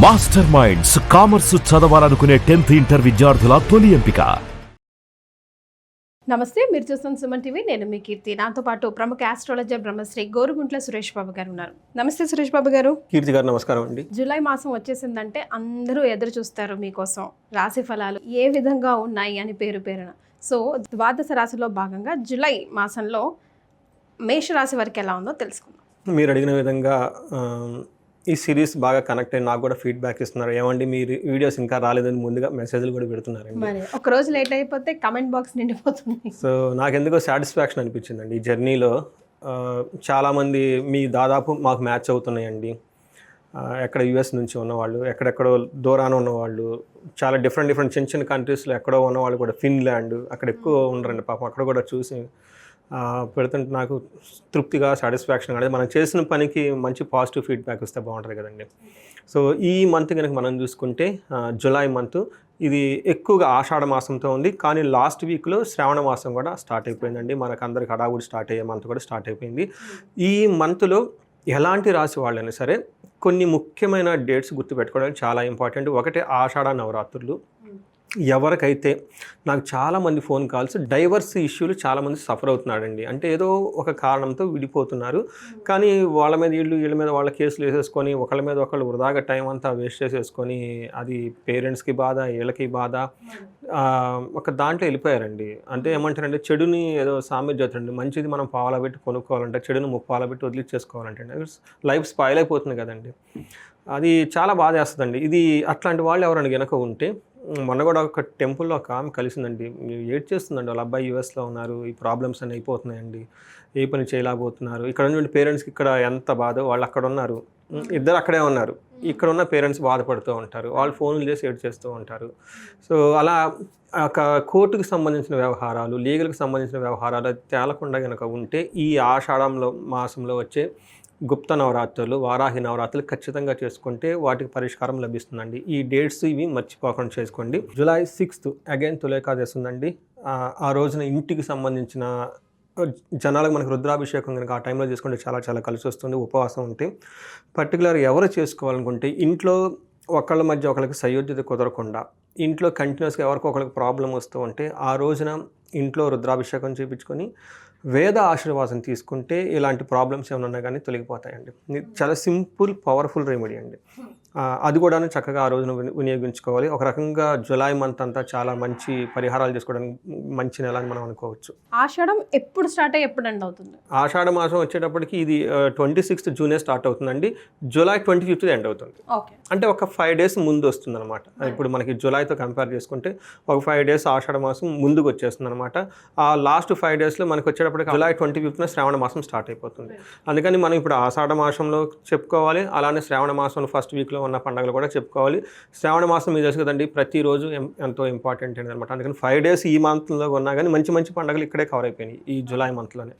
Master minds commerce చదవాలనుకునే 10th inter విద్యార్థుల తొలి ఎంపిక. నమస్తే, మీరు చూస్తున్న సుమన్ టీవీ. నేను మీ కీర్తి. నాతో పాటు ప్రముఖ ఆస్ట్రాలజర్ బ్రహ్మశ్రీ గోరుగుంట్ల సురేష్ బాబు గారు ఉన్నారు. నమస్తే సురేష్ బాబు గారు. కీర్తి గారు నమస్కారం అండి. జూలై మాసం వచ్చేసిందంటే అందరూ ఎదురు చూస్తారు మీకోసం. రాశి ఫలాలు ఏ విధంగా ఉన్నాయి అని పేరున. సో ద్వాదశ రాశిలో భాగంగా జూలై మాసంలో మేషరాశి వరకు ఎలా ఉందో తెలుసుకుందాం. మీరు అడిగిన విధంగా ఈ సిరీస్ బాగా కనెక్ట్ అయ్యి నాకు కూడా ఫీడ్బ్యాక్ ఇస్తున్నారు. ఏమండి మీరు వీడియోస్ ఇంకా రాలేదని ముందుగా మెసేజ్లు కూడా పెడుతున్నారండి. మరి ఒక రోజు లేట్ అయిపోతే కమెంట్ బాక్స్ నిండిపోతుంది. సో నాకెందుకో సాటిస్ఫాక్షన్ అనిపించిందండి ఈ జర్నీలో. చాలామంది మీ దాదాపు మాకు మ్యాచ్ అవుతున్నాయండి. ఎక్కడ యుఎస్ నుంచి ఉన్నవాళ్ళు, ఎక్కడెక్కడో దూరాన ఉన్నవాళ్ళు, చాలా డిఫరెంట్ చిన్న చిన్న కంట్రీస్లో ఎక్కడో ఉన్నవాళ్ళు కూడా, ఫిన్లాండ్ అక్కడ ఎక్కువ ఉండరండి పాపం. అక్కడ కూడా చూసి పెడుతుంటే నాకు తృప్తిగా, సాటిస్ఫాక్షన్ అనేది మనం చేసిన పనికి మంచి పాజిటివ్ ఫీడ్బ్యాక్ వస్తే బాగుంటుంది కదండి. సో ఈ మంత్ కనుక మనం చూసుకుంటే జూలై మంత్ ఇది ఎక్కువగా ఆషాఢ మాసంతో ఉంది. కానీ లాస్ట్ వీక్లో శ్రావణ మాసం కూడా స్టార్ట్ అయిపోయిందండి. మనకు అందరికి హడావుడి స్టార్ట్ అయ్యే మంత్ కూడా స్టార్ట్ అయిపోయింది. ఈ మంత్లో ఎలాంటి రాశి వాళ్ళైనా సరే కొన్ని ముఖ్యమైన డేట్స్ గుర్తుపెట్టుకోవడానికి చాలా ఇంపార్టెంట్. ఒకటి ఆషాఢ నవరాత్రులు. ఎవరికైతే నాకు చాలామంది ఫోన్ కాల్స్ డైవర్స్ ఇష్యూలు చాలామంది సఫర్ అవుతున్నాడండి. అంటే ఏదో ఒక కారణంతో విడిపోతున్నారు, కానీ వాళ్ళ మీద వీళ్ళ మీద వాళ్ళ కేసులు వేసేసుకొని ఒకళ్ళ మీద ఒకళ్ళు వృధాగా టైం అంతా వేస్ట్ చేసేసుకొని అది పేరెంట్స్కి బాధ, వీళ్ళకి బాధ, ఒక దాంట్లో వెళ్ళిపోయారండి. అంటే ఏమంటారంటే చెడుని ఏదో సామెత చెప్తారండి, మంచిది మనం పావలా పెట్టి కొనుక్కోవాలంటే చెడుని ముప్పాలా పెట్టి వదిలిచ్చేసుకోవాలంటే లైఫ్ స్పాయిల్ అయిపోతుంది కదండి. అది చాలా బాధ వేస్తుందండి. ఇది అట్లాంటి వాళ్ళు ఎవరైనా కనుక ఉంటే, మొన్న కూడా ఒక టెంపుల్లో ఒక ఆమె కలిసిందండి. ఏడ్ చేస్తుందండి, వాళ్ళ అబ్బాయి యూఎస్లో ఉన్నారు, ఈ ప్రాబ్లమ్స్ అన్నీ అయిపోతున్నాయండి, ఏ పని చేయలేకపోతున్నారు. ఇక్కడ ఉన్న పేరెంట్స్కి ఇక్కడ ఎంత బాధ, వాళ్ళు అక్కడ ఉన్నారు, ఇద్దరు అక్కడే ఉన్నారు, ఇక్కడ ఉన్న పేరెంట్స్ బాధపడుతూ ఉంటారు, వాళ్ళు ఫోన్లు చేసి ఏడ్ చేస్తూ ఉంటారు. సో అలా ఒక కోర్టుకు సంబంధించిన వ్యవహారాలు, లీగల్కి సంబంధించిన వ్యవహారాలు తేలకుండా కనుక ఉంటే ఈ ఆషాఢంలో మాసంలో వచ్చే గుప్త నవరాత్రులు, వారాహి నవరాత్రులు ఖచ్చితంగా చేసుకుంటే వాటికి పరిష్కారం లభిస్తుందండి. ఈ డేట్స్ ఇవి మర్చిపోకుండా చేసుకోండి. జూలై 6th అగైన్ తులేకాదశి ఉందండి. ఆ రోజున ఇంటికి సంబంధించిన జనాలకు మనకు రుద్రాభిషేకం కనుక ఆ టైంలో చేసుకుంటే చాలా చాలా కలిసి వస్తుంది. ఉపవాసం ఉంటే పర్టికులర్ ఎవరు చేసుకోవాలనుకుంటే ఇంట్లో ఒకళ్ళ మధ్య ఒకరికి సయోధ్యత కుదరకుండా, ఇంట్లో కంటిన్యూస్గా ఎవరికి ఒకరికి ప్రాబ్లం వస్తూ ఉంటే ఆ రోజున ఇంట్లో రుద్రాభిషేకం చేయించుకొని వేద ఆశీర్వాదం తీసుకుంటే ఇలాంటి ప్రాబ్లమ్స్ ఏమైనా ఉన్నా కానీ తొలగిపోతాయండి. చాలా సింపుల్ పవర్ఫుల్ రెమెడీ అండి. అది కూడా చక్కగా ఆ రోజున వినియోగించుకోవాలి. ఒక రకంగా జూలై మంత్ అంతా చాలా మంచి పరిహారాలు చేసుకోవడానికి మంచి నెల అని మనం అనుకోవచ్చు. ఆషాఢం ఎప్పుడు స్టార్ట్ అయ్యి ఎప్పుడు ఎండ్ అవుతుంది? ఆషాఢ మాసం వచ్చేటప్పటికి ఇది 26th జూనే స్టార్ట్ అవుతుందండి. జూలై 25th ఎండ్ అవుతుంది. అంటే ఒక 5 days ముందు వస్తుంది అనమాట. ఇప్పుడు మనకి జూలైతో కంపేర్ చేసుకుంటే ఒక 5 days ఆషాఢ మాసం ముందుకు వచ్చేస్తుంది అనమాట. ఆ లాస్ట్ 5 daysలో మనకి వచ్చేటప్పటికి జూలై 25th శ్రావణ మాసం స్టార్ట్ అయిపోతుంది. అందుకని మనం ఇప్పుడు ఆషాఢ మాసంలో చెప్పుకోవాలి, అలానే శ్రావణ మాసంలో ఫస్ట్ వీక్లో ఉన్న పండుగలు కూడా చెప్పుకోవాలి. శ్రావణ మాసం మీకు తెలుసు కదండి, ప్రతిరోజు ఎంతో ఇంపార్టెంట్ అనమాట. అందుకని 5 days ఈ మంత్లో ఉన్నా కానీ మంచి పండుగలు ఇక్కడే కవర్ అయిపోయినాయి ఈ జూలై మంత్లోనే.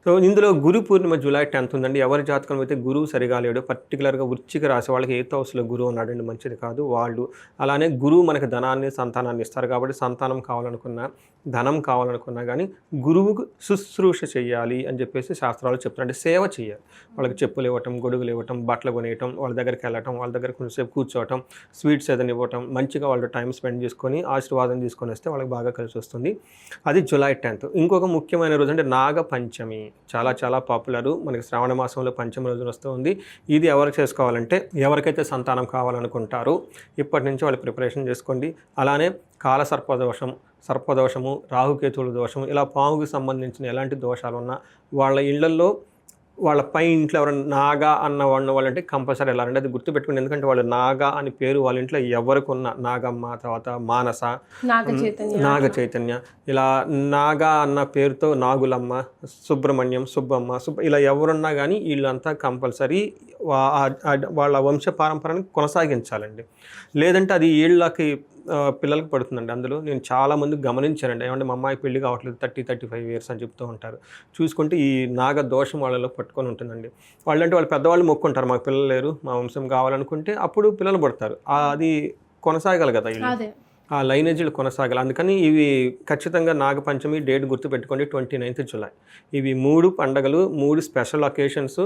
సో ఇందులో గురు పూర్ణిమ జూలై 10th ఉందండి. ఎవరి జాతకం అయితే గురువు సరిగా లేడు, పర్టికులర్గా వృశ్చిక రాశి వాళ్ళకి 8th హౌస్లో గురువు ఉన్నాడండి, మంచిది కాదు వాళ్ళు. అలానే గురువు మనకి ధనాన్ని, సంతానాన్ని ఇస్తారు కాబట్టి సంతానం కావాలనుకున్నా, ధనం కావాలనుకున్నా కానీ గురువుకు శుశ్రూష చేయాలి అని చెప్పేసి శాస్త్రాలు చెప్తున్నారు. అంటే సేవ చేయాలి. వాళ్ళకి చెప్పులు ఇవ్వటం, గొడుగులు ఇవ్వటం, బట్టలు కొనేయటం, వాళ్ళ దగ్గరికి వెళ్ళటం, వాళ్ళ దగ్గర కొంచెంసేపు కూర్చోవటం, స్వీట్స్ ఏదైనా ఇవ్వటం, మంచిగా వాళ్ళు టైం స్పెండ్ చేసుకొని ఆశీర్వాదం తీసుకొని వస్తే వాళ్ళకి బాగా కలిసి వస్తుంది. అది జూలై 10th. ఇంకొక ముఖ్యమైన రోజు అంటే నాగ పంచమి. చాలా పాపులరు. మనకి శ్రావణ మాసంలో పంచమి రోజున వస్తూ ఉంది. ఇది ఎవరు చేసుకోవాలంటే ఎవరికైతే సంతానం కావాలనుకుంటారో ఇప్పటి నుంచి వాళ్ళు ప్రిపరేషన్ చేసుకోండి. అలానే కాల సర్పదోషము, రాహుకేతువుల దోషము, ఇలా పాముకి సంబంధించిన ఎలాంటి దోషాలు ఉన్నా వాళ్ళ ఇళ్లలో, వాళ్ళ పై ఇంట్లో ఎవరైనా నాగా అన్న వాళ్ళంటే కంపల్సరీ వెళ్ళాలంటే అది గుర్తుపెట్టుకోండి. ఎందుకంటే వాళ్ళు నాగా అని పేరు వాళ్ళ ఇంట్లో ఎవరికి ఉన్న, నాగమ్మ, తర్వాత మానస, నాగ చైతన్య, ఇలా నాగా అన్న పేరుతో నాగులమ్మ, సుబ్రహ్మణ్యం, సుబ్బమ్మ, ఇలా ఎవరున్నా కానీ వీళ్ళంతా కంపల్సరీ వాళ్ళ వంశ పారంపరాన్ని కొనసాగించాలండి. లేదంటే అది వీళ్ళకి పిల్లలకు పడుతుందండి. అందులో నేను చాలామంది గమనించానండి. ఏమంటే మా అమ్మాయి పెళ్లి కావట్లేదు, 30-35 years అని చెప్తూ ఉంటారు. చూసుకుంటే ఈ నాగ దోషం వాళ్ళలో పట్టుకొని ఉంటుందండి. వాళ్ళంటే వాళ్ళు పెద్దవాళ్ళు మొక్కుంటారు, మాకు పిల్లలు లేరు, మా వంశం కావాలనుకుంటే అప్పుడు పిల్లలు పడతారు. అది కొనసాగాలి కదా, ఆ లైనేజీలు కొనసాగాలి. అందుకని ఇవి ఖచ్చితంగా నాగపంచమి డేట్ గుర్తుపెట్టుకోండి, 29th జూలై. ఇవి 3 పండగలు, 3 స్పెషల్ అకేషన్స్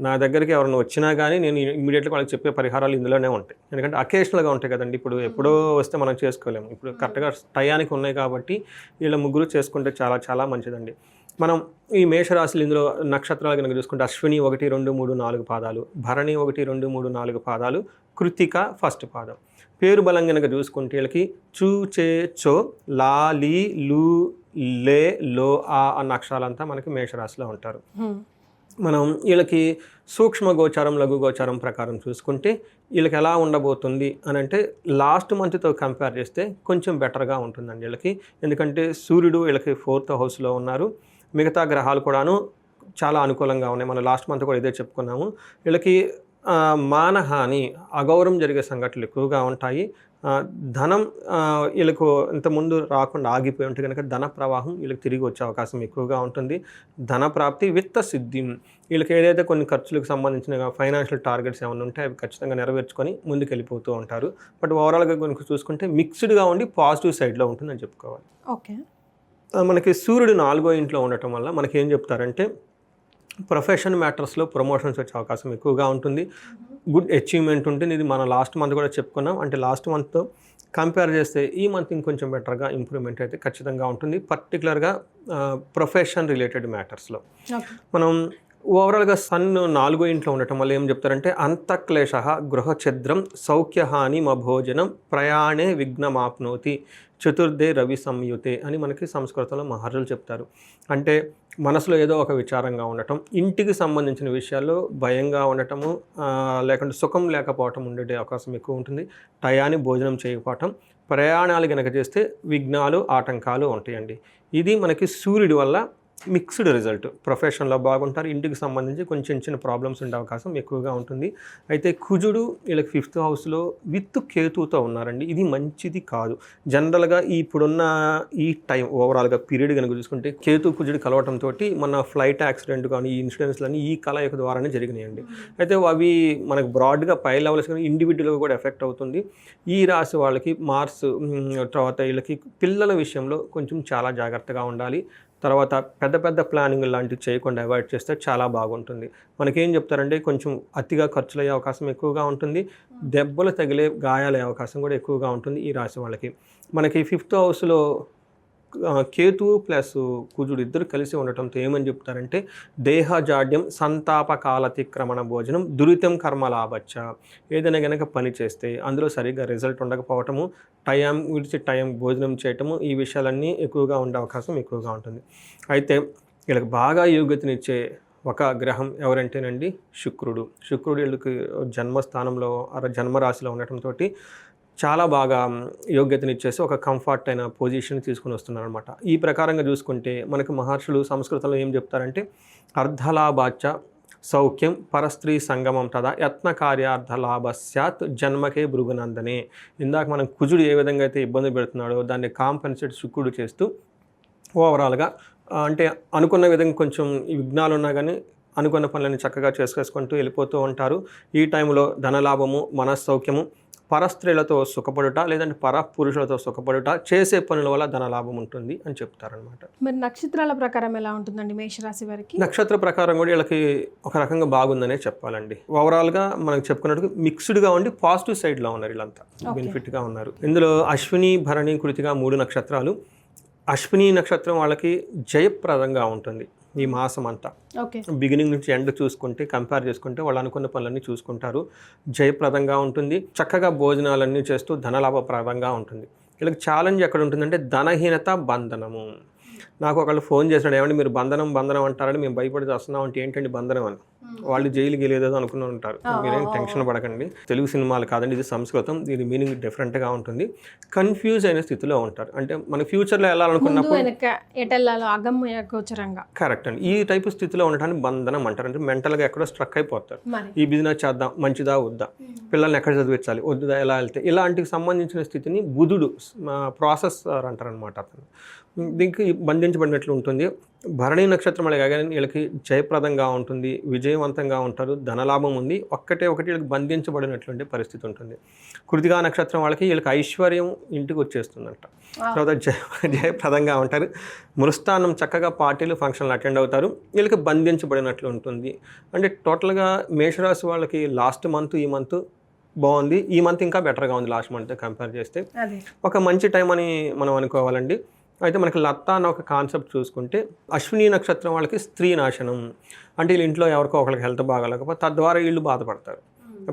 నా దగ్గరికి ఎవరైనా వచ్చినా కానీ నేను ఇమీడియట్గా వాళ్ళకి చెప్పే పరిహారాలు ఇందులోనే ఉంటాయి. ఎందుకంటే అకేషనల్గా ఉంటాయి కదండి, ఇప్పుడు ఎప్పుడో వస్తే మనం చేసుకోలేము. ఇప్పుడు కరెక్ట్గా టయానికి ఉన్నాయి కాబట్టి వీళ్ళ ముగ్గురు చేసుకుంటే చాలా చాలా మంచిదండి. మనం ఈ మేషరాశులు ఇందులో నక్షత్రాలు కనుక చూసుకుంటే అశ్విని 1, 2, 3, 4 పాదాలు, భరణి 1, 2, 3, 4 పాదాలు, కృత్తిక ఫస్ట్ పాదం. పేరు బలం కనుక చూసుకుంటే వీళ్ళకి చూ, చే, చో, లా, లీ, లు, లే, లో, ఆ అన్న అక్షరాలంతా మనకి మేషరాశిలో ఉంటారు. మనం వీళ్ళకి సూక్ష్మ గోచారం, లఘు గోచారం ప్రకారం చూసుకుంటే వీళ్ళకి ఎలా ఉండబోతుంది అని అంటే లాస్ట్ మంత్తో కంపేర్ చేస్తే కొంచెం బెటర్గా ఉంటుందండి వీళ్ళకి. ఎందుకంటే సూర్యుడు వీళ్ళకి 4th హౌస్లో ఉన్నారు, మిగతా గ్రహాలు కూడాను చాలా అనుకూలంగా ఉన్నాయి. మనం లాస్ట్ మంత్ కూడా ఇదే చెప్పుకున్నాము. వీళ్ళకి మానహాని, అగౌరవం జరిగే సంఘటనలు ఎక్కువగా ఉంటాయి. ధనం వీళ్ళకు ఇంతకుముందు రాకుండా ఆగిపోయి ఉంటే కనుక ధన ప్రవాహం వీళ్ళకి తిరిగి వచ్చే అవకాశం ఎక్కువగా ఉంటుంది. ధన ప్రాప్తి, విత్త సిద్ధి, వీళ్ళకి ఏదైతే కొన్ని ఖర్చులకు సంబంధించిన ఫైనాన్షియల్ టార్గెట్స్ ఏమైనా ఉంటే అవి ఖచ్చితంగా నెరవేర్చుకొని ముందుకు వెళ్ళిపోతూ ఉంటారు. బట్ ఓవరాల్గా కనుక చూసుకుంటే మిక్స్డ్గా ఉండి పాజిటివ్ సైడ్లో ఉంటుందని చెప్పుకోవాలి. ఓకే, మనకి సూర్యుడు 4వ ఇంట్లో ఉండటం వల్ల మనకి ఏం చెప్తారంటే ప్రొఫెషన్ మ్యాటర్స్లో ప్రమోషన్స్ వచ్చే అవకాశం ఎక్కువగా ఉంటుంది. గుడ్ అచీవ్మెంట్ ఉంటుంది. ఇది మనం లాస్ట్ మంత్ కూడా చెప్పుకున్నాం. అంటే లాస్ట్ మంత్తో కంపేర్ చేస్తే ఈ మంత్ ఇంకొంచెం బెటర్గా ఇంప్రూవ్మెంట్ అయితే ఖచ్చితంగా ఉంటుంది, పర్టికులర్గా ప్రొఫెషన్ రిలేటెడ్ మ్యాటర్స్లో. మనం ఓవరాల్గా సన్ 4వ ఇంట్లో ఉండటం వల్ల ఏం చెప్తారంటే అంతఃక్లేశ, గృహఛిద్రం, సౌఖ్యహాని మభోజనం, ప్రయాణే విఘ్నమాప్నోతి, చతుర్థే రవి సంయుతే అని మనకి సంస్కృతంలో మహర్షులు చెప్తారు. అంటే మనసులో ఏదో ఒక విచారంగా ఉండటం, ఇంటికి సంబంధించిన విషయాల్లో భయంగా ఉండటము, లేకుంటే సుఖం లేకపోవటం ఉండే అవకాశం ఎక్కువ ఉంటుంది. టయాన్ని భోజనం చేయకపోవటం, ప్రయాణాలు కనుక చేస్తే విఘ్నాలు, ఆటంకాలు ఉంటాయండి. ఇది మనకి సూర్యుడి వల్ల మిక్స్డ్ రిజల్ట్. ప్రొఫెషన్లో బాగుంటారు, ఇంటికి సంబంధించి కొంచెం చిన్న ప్రాబ్లమ్స్ ఉండే అవకాశం ఎక్కువగా ఉంటుంది. అయితే కుజుడు వీళ్ళకి 5th హౌస్లో విత్ కేతుతో ఉన్నారండి. ఇది మంచిది కాదు. జనరల్గా ఇప్పుడున్న ఈ టైం ఓవరాల్గా పీరియడ్ కనుక చూసుకుంటే కేతు కుజుడు కలవటంతో మన ఫ్లైట్ యాక్సిడెంట్ కానీ ఈ ఇన్సిడెంట్స్లన్నీ ఈ కలయిక ద్వారానే జరిగినాయండి. అయితే అవి మనకు బ్రాడ్గా పై లెవెల్స్ కానీ ఇండివిజువల్గా కూడా ఎఫెక్ట్ అవుతుంది. ఈ రాశి వాళ్ళకి మార్స్ తర్వాత వీళ్ళకి పిల్లల విషయంలో కొంచెం చాలా జాగ్రత్తగా ఉండాలి. తర్వాత పెద్ద పెద్ద ప్లానింగ్ లాంటివి చేయకుండా అవాయిడ్ చేస్తే చాలా బాగుంటుంది. మనకేం చెప్తారంటే కొంచెం అతిగా ఖర్చులు అయ్యే అవకాశం ఎక్కువగా ఉంటుంది, దెబ్బలు తగిలే గాయాలయ్యే అవకాశం కూడా ఎక్కువగా ఉంటుంది ఈ రాశి వాళ్ళకి. మనకి 5th హౌస్లో కేతు ప్లస్ కుజుడు ఇద్దరు కలిసి ఉండటంతో ఏమని చెప్తారంటే దేహజాడ్యం, సంతాపకాలతిక్రమణ భోజనం, దురితం కర్మలాభచ్చ. ఏదైనా కనుక పని చేస్తే అందులో సరిగ్గా రిజల్ట్ ఉండకపోవటము, టైం విడిచి టైం భోజనం చేయటము, ఈ విషయాలన్నీ ఎక్కువగా ఉండే అవకాశం ఎక్కువగా ఉంటుంది. అయితే వీళ్ళకి బాగా యోగ్యతనిచ్చే ఒక గ్రహం ఎవరంటేనండి శుక్రుడు. శుక్రుడు వీళ్ళకి జన్మస్థానంలో జన్మరాశిలో ఉండటంతో చాలా బాగా యోగ్యతనిచ్చేసి ఒక కంఫర్ట్ అయిన పొజిషన్ తీసుకుని వస్తున్నారు అనమాట. ఈ ప్రకారంగా చూసుకుంటే మనకు మహర్షులు సంస్కృతంలో ఏం చెప్తారంటే అర్ధలాభాచ సౌఖ్యం పరస్త్రీ సంగమం తదా యత్న కార్యార్థలాభ స్యాత్ జన్మకే భృగునందనే. ఇందాక మనం కుజుడు ఏ విధంగా అయితే ఇబ్బంది పెడుతున్నాడో దాన్ని కాంపెన్సేట్ శుక్రుడు చేస్తూ ఓవరాల్గా అంటే అనుకున్న విధంగా కొంచెం విఘ్నాలు ఉన్నా కానీ అనుకున్న పనులను చక్కగా చేసుకుంటూ వెళ్ళిపోతూ ఉంటారు. ఈ టైంలో ధనలాభము, మనస్సౌఖ్యము, పరస్త్రీలతో సుఖపడుట లేదంటే పరపురుషులతో సుఖపడుట, చేసే పనుల వల్ల ధనలాభం ఉంటుంది అని చెప్తారనమాట. మరి నక్షత్రాల ప్రకారం ఎలా ఉంటుందండి మేషరాశి వారికి? నక్షత్ర ప్రకారం కూడా వీళ్ళకి ఒక రకంగా బాగుందనే చెప్పాలండి. ఓవరాల్గా మనకు చెప్పుకున్నట్టు మిక్స్డ్గా ఉండి పాజిటివ్ సైడ్లో ఉన్నారు, వీళ్ళంతా బెనిఫిట్గా ఉన్నారు. ఇందులో అశ్విని, భరణి, కృతిక 3 నక్షత్రాలు. అశ్విని నక్షత్రం వాళ్ళకి జయప్రదంగా ఉంటుంది ఈ మాసం అంతా. బిగినింగ్ నుంచి ఎండ్ చూసుకుంటే కంపేర్ చేసుకుంటే వాళ్ళు అనుకున్న పనులన్నీ చూసుకుంటారు, జయప్రదంగా ఉంటుంది. చక్కగా భోజనాలన్నీ చేస్తూ ధనలాభప్రదంగా ఉంటుంది. వీళ్ళకి ఛాలెంజ్ ఎక్కడ ఉంటుందంటే ధనహీనత, బంధనము. నాకు ఒకళ్ళు ఫోన్ చేసినాడు, ఏమంటే మీరు బంధనం అంటారని మేము భయపడి చేస్తున్నాం అంటే ఏంటండి బంధనం అని. వాళ్ళు జైలుకి వెళ్ళేదో అనుకుని ఉంటారు. మీరేం టెన్షన్ పడకండి, తెలుగు సినిమాలు కాదండి, ఇది సంస్కృతం, దీని మీనింగ్ డిఫరెంట్గా ఉంటుంది. కన్ఫ్యూజ్ అయిన స్థితిలో ఉంటారు. అంటే మన ఫ్యూచర్లో వెళ్ళాలనుకున్నప్పుడు కరెక్ట్ అండి, ఈ టైపు స్థితిలో ఉండటానికి బంధనం అంటారు. అంటే మెంటల్గా ఎక్కడో స్ట్రక్ అయిపోతారు. ఈ బిజినెస్ చేద్దాం, మంచిదా వద్దా, పిల్లల్ని ఎక్కడ చదివించాలి వద్దా, ఎలా వెళ్తే, ఇలాంటికి సంబంధించిన స్థితిని బుధుడు ప్రాసెస్ అంటారనమాట. అతను దీనికి బంధించబడినట్లు ఉంటుంది. భరణి నక్షత్రం అలాగే వీళ్ళకి జయప్రదంగా ఉంటుంది, విజయవంతంగా ఉంటారు, ధనలాభం ఉంది. ఒకటి వీళ్ళకి బంధించబడినటువంటి పరిస్థితి ఉంటుంది. కృతికా నక్షత్రం వీళ్ళకి ఐశ్వర్యం ఇంటికి వచ్చేస్తుందంట. తర్వాత జయప్రదంగా ఉంటారు. మృస్థానం చక్కగా పార్టీలు ఫంక్షన్లు అటెండ్ అవుతారు. వీళ్ళకి బంధించబడినట్లు ఉంటుంది. అంటే టోటల్గా మేషరాశి వాళ్ళకి లాస్ట్ మంత్ ఈ మంత్ బాగుంది, ఈ మంత్ ఇంకా బెటర్గా ఉంది లాస్ట్ మంత్ కంపేర్ చేస్తే. ఒక మంచి టైం అని మనం అనుకోవాలండి. అయితే మనకి లత్త అన్న ఒక కాన్సెప్ట్ చూసుకుంటే అశ్విని నక్షత్రం వాళ్ళకి స్త్రీ నాశనం. అంటే వీళ్ళ ఇంట్లో ఎవరికో ఒకరికి హెల్త్ బాగాలేకపోతే తద్వారా వీళ్ళు బాధపడతారు.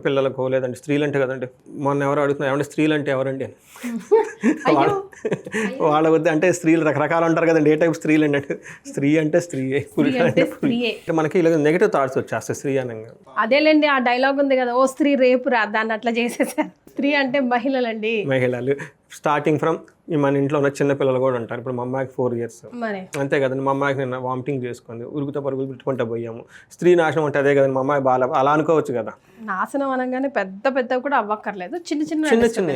పిల్లలకు లేదంటే స్త్రీలు అంటే కదండి, మొన్న ఎవరు అడుగుతున్నారు ఏమంటే స్త్రీలు అంటే ఎవరండి అని. వాళ్ళ వద్ద అంటే స్త్రీలు రకరకాలు ఉంటారు కదండి, ఏ టైప్ స్త్రీలు అంటే స్త్రీ అంటే స్త్రీయే, పురుషుడు అంటే మనకి ఇలా నెగిటివ్ థాట్స్ వచ్చేస్తాయి స్త్రీ అనగా. అదేలేండి, ఆ డైలాగ్ ఉంది కదా, ఓ స్త్రీ రేపు రా, దాన్ని అట్లా చేసేసారు. స్త్రీ అంటే మహిళలండి, మహిళలు. స్టార్టింగ్ ఫ్రమ్ మన ఇంట్లో ఉన్న చిన్న పిల్లలు కూడా ఉంటారు. ఇప్పుడు మా అమ్మాయికి 4 years, అంతే కదండి. మా అమ్మాయికి నిన్న వామిటింగ్ చేసుకుంది, ఉరుకుతా పరుగులు పెట్టుకుంటూ పోయాము. స్త్రీ నాశనం అంటే అదే కదండి, మా అమ్మాయి బాగా అలా అనుకోవచ్చు కదా. నాశనం అనగానే పెద్ద కూడా అవ్వక్కర్లేదు, చిన్న చిన్న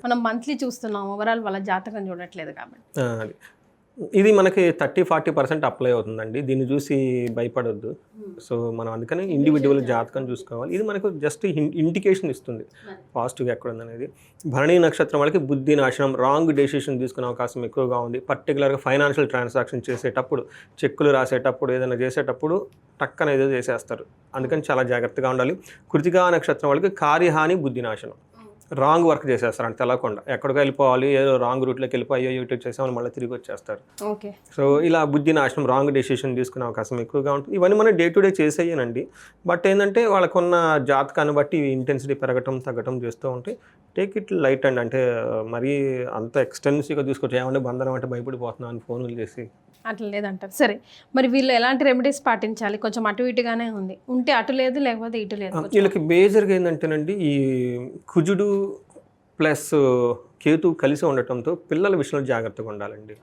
మనం మంత్లీ చూస్తున్నాం, ఓవరాల్ వాళ్ళ జాతకం చూడట్లేదు కాబట్టి. అది ఇది మనకి 30-40% అప్లై అవుతుందండి. దీన్ని చూసి భయపడొద్దు. సో మనం అందుకని ఇండివిజువల్ జాతకం చూసుకోవాలి. ఇది మనకు జస్ట్ ఇండికేషన్ ఇస్తుంది పాజిటివ్గా ఎక్కడ ఉందనేది. భరణి నక్షత్రం వాళ్ళకి బుద్ధి నాశనం, రాంగ్ డెసిషన్ తీసుకునే అవకాశం ఎక్కువగా ఉంది. పర్టికులర్గా ఫైనాన్షియల్ ట్రాన్సాక్షన్ చేసేటప్పుడు, చెక్కులు రాసేటప్పుడు, ఏదైనా చేసేటప్పుడు టక్కన ఏదో చేసేస్తారు. అందుకని చాలా జాగ్రత్తగా ఉండాలి. కృతికా నక్షత్రం వాళ్ళకి కార్యహాని, బుద్ధి నాశనం, రాంగ్ వర్క్ చేసేస్తారు అంటే తెలవకుండా. ఎక్కడికి వెళ్ళిపోవాలి, ఏదో రాంగ్ రూట్లోకి వెళ్ళిపోయి అయ్యో యూట్యూబ్ చేసామని మళ్ళీ తిరిగి వచ్చేస్తారు. ఓకే. సో ఇలా బుద్ధి నాశనం, రాంగ్ డెసిషన్ తీసుకునే అవకాశం ఎక్కువగా ఉంటుంది. ఇవన్నీ మనం డే టు డే చేసేయనండి. బట్ ఏంటంటే వాళ్ళకున్న జాతకాన్ని బట్టి ఇంటెన్సిటీ పెరగటం తగ్గటం చేస్తూ ఉంటే టేక్ ఇట్ లైట్ అండి. అంటే మరీ అంత ఎక్స్టెన్సివ్గా తీసుకొచ్చి ఏమంటే బంధనం అంటే భయపడిపోతున్నాను అని ఫోన్లు చేసి అట్లా లేదంటారు. సరే, మరి వీళ్ళు ఎలాంటి రెమెడీస్ పాటించాలి? కొంచెం అటు ఇటుగానే ఉంది, ఉంటే అటు లేదు లేకపోతే ఇటు లేదు. వీళ్ళకి మేజర్గా ఏంటంటేనండి, ఈ కుజుడు ప్లస్ కేతు కలిసి ఉండటంతో పిల్లల విషయంలో జాగ్రత్తగా ఉండాలండి.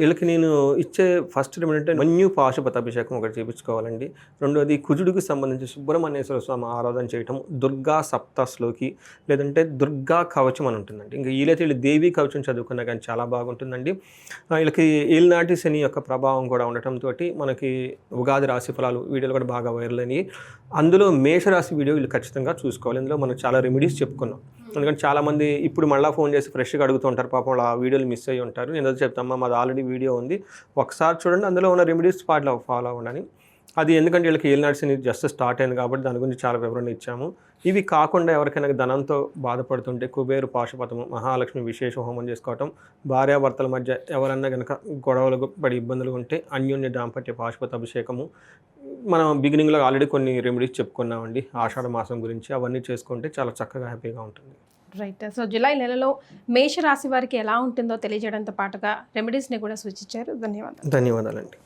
వీళ్ళకి నేను ఇచ్చే ఫస్ట్ ఏంటంటే మన్యు పాశుపతాభిషేకం ఒకటి చేయించుకోవాలండి. రెండోది కుజుడికి సంబంధించి సుబ్రహ్మణ్యేశ్వర స్వామి ఆరాధన చేయటం, దుర్గా సప్తశ్లోకి లేదంటే దుర్గా కవచం అని ఉంటుందండి. ఇంకా వీళ్ళు దేవీ కవచం చదువుకున్నా కానీ చాలా బాగుంటుందండి. వీళ్ళకి ఏలినాటి శని యొక్క ప్రభావం కూడా ఉండటంతో మనకి ఉగాది రాశి ఫలాలు వీడియోలు కూడా బాగా వైరల్ అయినాయి. అందులో మేషరాశి వీడియో వీళ్ళు ఖచ్చితంగా చూసుకోవాలి. ఇందులో మనం చాలా రెమెడీస్ చెప్పుకున్నాం. ఎందుకంటే చాలామంది ఇప్పుడు మళ్ళీ ఫోన్ చేసి ఫ్రెష్గా అడుగుతుంటారు, పాపం ఆ వీడియోలు మిస్ అయ్యి ఉంటారు. నేను ఏదో చెప్తామా, మాది ఆల్రెడీ వీడియో ఉంది, ఒకసారి చూడండి, అందులో ఉన్న రెమెడీస్ ఫాలో అవ్వండి. అది ఎందుకంటే వీళ్ళకి ఏలినాటి జస్ట్ స్టార్ట్ అయింది కాబట్టి దాని గురించి చాలా వివరణ ఇచ్చాము. ఇవి కాకుండా ఎవరికైనా ధనంతో బాధపడుతుంటే కుబేరు పాశుపతము, మహాలక్ష్మి విశేష హోమం చేసుకోవటం, భార్యాభర్తల మధ్య ఎవరన్నా కనుక గొడవలు పడి ఇబ్బందులు ఉంటే అన్యోన్య దాంపత్య పాశుపత అభిషేకము, మనం బిగినింగ్లో ఆల్రెడీ కొన్ని రెమెడీస్ చెప్పుకున్నామండి ఆషాఢ మాసం గురించి. అవన్నీ చేసుకుంటే చాలా చక్కగా హ్యాపీగా ఉంటుంది. రైట్. సో జూలై నెలలో మేషరాశి వారికి ఎలా ఉంటుందో తెలియజేయడంతో పాటుగా రెమెడీస్ని కూడా సూచించారు. ధన్యవాదాలండి.